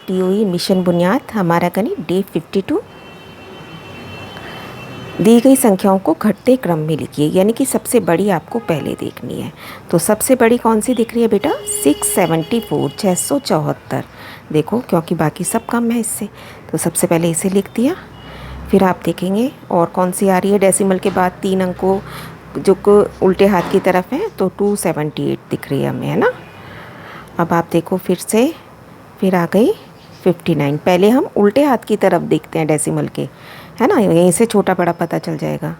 टीओई mission बुनियाद हमारा गणित डे 52। दी गई संख्याओं को घटते क्रम में लिखिए, यानी कि सबसे बड़ी आपको पहले देखनी है। तो सबसे बड़ी कौन सी दिख रही है बेटा? 674, 674। देखो क्योंकि बाकी सब कम है इससे, तो सबसे पहले इसे लिख दिया। फिर आप देखेंगे और कौन सी आ रही है डेसिमल के बाद 3 अंकों जो को उल्टे हाथ की तरफ है, तो 278 दिख रही है हमें, है ना। अब आप देखो फिर आ गई 59। पहले हम उल्टे हाथ की तरफ देखते हैं डेसिमल के, है ना, यहीं से छोटा बड़ा पता चल जाएगा।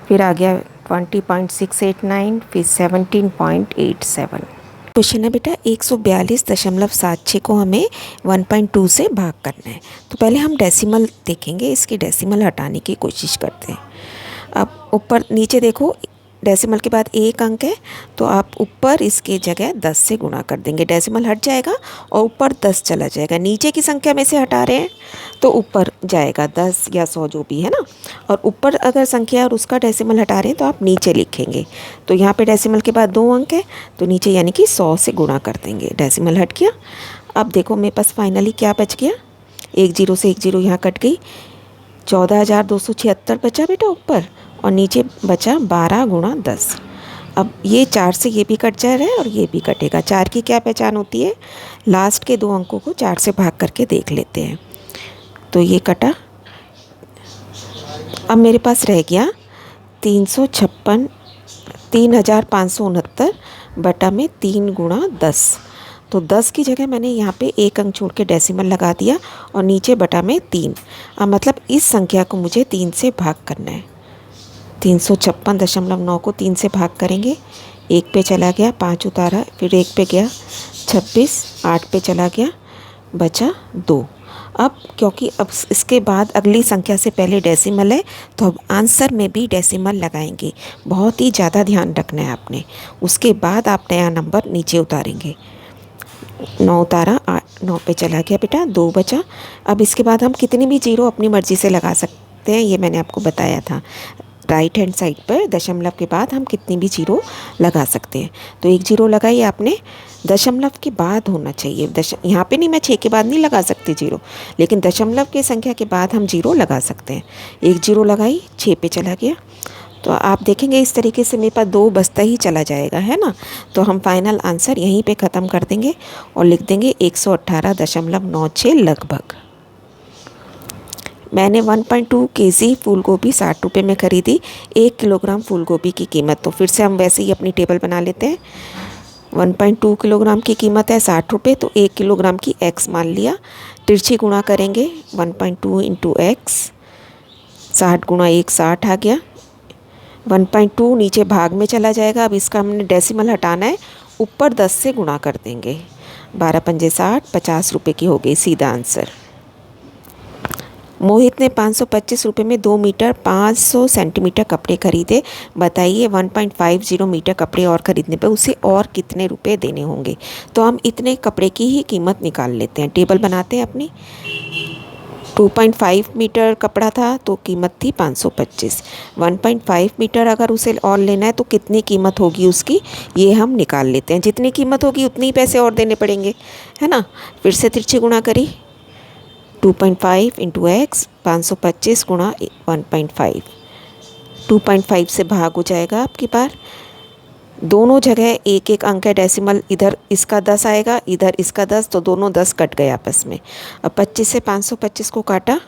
फिर आ गया 20.689, फिर 17.87। क्वेश्चन है बेटा 142.76 को हमें 1.2 से भाग करना है। तो पहले हम डेसिमल देखेंगे, इसके डेसिमल हटाने की कोशिश करते हैं। अब ऊपर नीचे देखो, डेसिमल के बाद एक अंक है, तो आप ऊपर इसके जगह 10 से गुणा कर देंगे, डेसिमल हट जाएगा और ऊपर 10 चला जाएगा। नीचे की संख्या में से हटा रहे हैं तो ऊपर जाएगा 10 या 100 जो भी है ना, और ऊपर अगर संख्या और उसका डेसिमल हटा रहे हैं तो आप नीचे लिखेंगे। तो यहाँ पे डेसिमल के बाद 2 अंक है, तो नीचे यानी कि 100 से गुणा कर देंगे, डेसिमल हट गया। अब देखो मेरे पास फाइनली क्या बच गया, 1 0 से 1 0 यहाँ कट गई, 14,276 बचा बेटा ऊपर, और नीचे बचा 12 गुणा 10। अब ये 4 से ये भी कट जा रहा है और ये भी कटेगा। 4 की क्या पहचान होती है? लास्ट के 2 अंकों को 4 से भाग करके देख लेते हैं। तो ये कटा। अब मेरे पास रह गया 3,569 बटा में 3 गुणा 10। तो 10 की जगह मैंने यहाँ पे एक अंक छोड़ के डेसिमल लगा दिया और नीचे बटा में 3। अब मतलब इस संख्या को मुझे 3 से भाग करना है। 356.9 को 3 से भाग करेंगे, 1 पे चला गया, 5 उतारा, फिर 1 पे गया 26, 8 पे चला गया, बचा 2। अब क्योंकि अब इसके बाद अगली संख्या से पहले डेसिमल है, तो अब आंसर में भी डेसिमल लगाएंगे। बहुत ही ज़्यादा ध्यान रखना है आपने। उसके बाद आप नया नंबर नीचे उतारेंगे। 9 उतारा, 9 पे चला गया बेटा, 2 बचा। अब इसके बाद हम कितनी भी जीरो अपनी मर्ज़ी से लगा सकते हैं, ये मैंने आपको बताया था। राइट हैंड साइड पर दशमलव के बाद हम कितनी भी जीरो लगा सकते हैं। तो 1 जीरो लगाई आपने, दशमलव के बाद होना चाहिए। यहाँ पे नहीं, मैं 6 के बाद नहीं लगा सकती जीरो, लेकिन दशमलव की संख्या के बाद हम जीरो लगा सकते हैं। 1 जीरो लगाई, 6 पे चला गया। तो आप देखेंगे इस तरीके से मेरे पास 2 बचता ही चला जाएगा, है ना। तो हम फाइनल आंसर यहीं पे ख़त्म कर देंगे और लिख देंगे 118.96 लगभग। मैंने 1.2 kg फूल गोभी 60 रुपये में ख़रीदी। 1 किलोग्राम फूल गोभी की कीमत, तो फिर से हम वैसे ही अपनी टेबल बना लेते हैं। 1.2 किलोग्राम की कीमत है 60 रुपये, तो 1 किलोग्राम की x मान लिया। तिरछी गुणा करेंगे, 1.2 इंटू x, 60 गुणा 1 60 आ गया। 1.2 नीचे भाग में चला जाएगा। अब इसका हमने डेसिमल हटाना है, ऊपर 10 से गुणा कर देंगे। 12 पंजे 60, 50 रुपये की हो गई सीधा आंसर। मोहित ने 525 रुपये में 2 मीटर 500 सेंटीमीटर कपड़े खरीदे। बताइए 1.50 मीटर कपड़े और ख़रीदने पर उसे और कितने रुपए देने होंगे। तो हम इतने कपड़े की ही कीमत निकाल लेते हैं, टेबल बनाते हैं अपनी। 2.5 मीटर कपड़ा था तो कीमत थी 525। 1.5 मीटर अगर उसे और लेना है तो कितनी कीमत होगी उसकी, ये हम निकाल लेते हैं। जितनी कीमत होगी उतने ही पैसे और देने पड़ेंगे, है ना। फिर से तिरछी गुणा करी, 2.5 इंटू एक्स, 525 गुणा 1.5, 2.5 से भाग हो जाएगा आपकी बार। दोनों जगह एक एक अंक है डेसिमल, इधर इसका 10 आएगा, इधर इसका 10, तो दोनों 10 कट गए आपस में। अब 25 से 525 को काटा,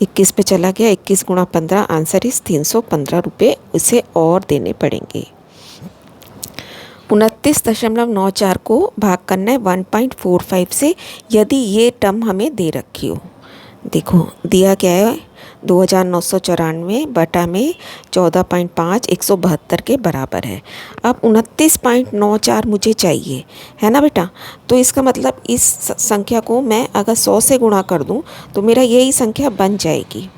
21 पे चला गया, 21 गुणा 15, आंसर इस 315 रुपये इसे और देने पड़ेंगे। 29.94 को भाग करना है 1.45 से, यदि ये टर्म हमें दे रखी हो। देखो दिया क्या है, 2,994 बटा में 14.5 172 के बराबर है। अब 29.94 मुझे चाहिए, है ना बेटा। तो इसका मतलब इस संख्या को मैं अगर 100 से गुणा कर दूं तो मेरा यही संख्या बन जाएगी।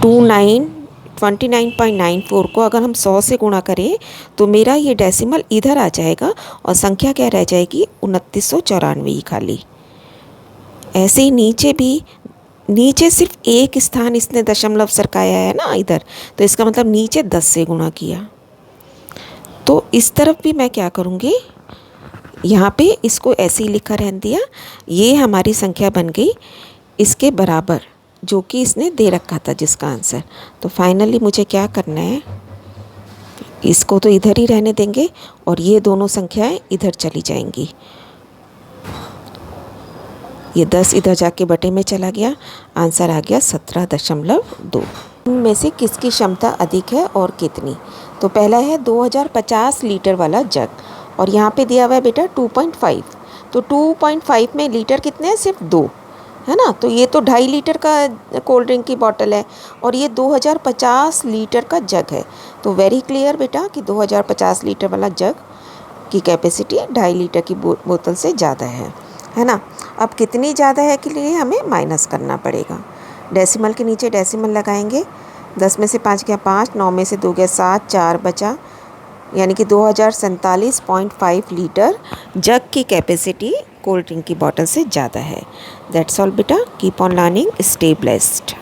29.94 को अगर हम 100 से गुणा करें तो मेरा ये डेसिमल इधर आ जाएगा और संख्या क्या रह जाएगी, 2994 ही खाली। ऐसे ही नीचे भी, नीचे सिर्फ एक स्थान इसने दशमलव सरकाया है ना इधर, तो इसका मतलब नीचे 10 से गुणा किया। तो इस तरफ भी मैं क्या करूँगी, यहाँ पे इसको ऐसे ही लिखा रहने दिया। ये हमारी संख्या बन गई इसके बराबर, जो कि इसने दे रखा था जिसका आंसर। तो फाइनली मुझे क्या करना है, इसको तो इधर ही रहने देंगे और ये दोनों संख्याएं इधर चली जाएंगी। ये 10 इधर जाके बटे में चला गया, आंसर आ गया 17.2। इनमें से किसकी क्षमता अधिक है और कितनी? तो पहला है 2050 लीटर वाला जग, और यहाँ पे दिया हुआ है बेटा 2.5। तो 2.5 में लीटर कितने हैं? सिर्फ 2 है ना। तो ये तो 2.5 लीटर का कोल्ड ड्रिंक की बॉटल है और ये 2050 लीटर का जग है। तो वेरी क्लियर बेटा कि 2050 लीटर वाला जग की कैपेसिटी 2.5 लीटर की बोतल से ज़्यादा है ना। अब कितनी ज़्यादा है के लिए हमें माइनस करना पड़ेगा। डेसिमल के नीचे डेसिमल लगाएंगे। 10 में से 5 गया 5, 9 में से 2 गया 7, 4 बचा, यानी कि 2047.5 लीटर जग की कैपेसिटी कोल्ड ड्रिंक की बॉटल से ज़्यादा है। दैट्स ऑल बेटा, keep on learning, stay blessed.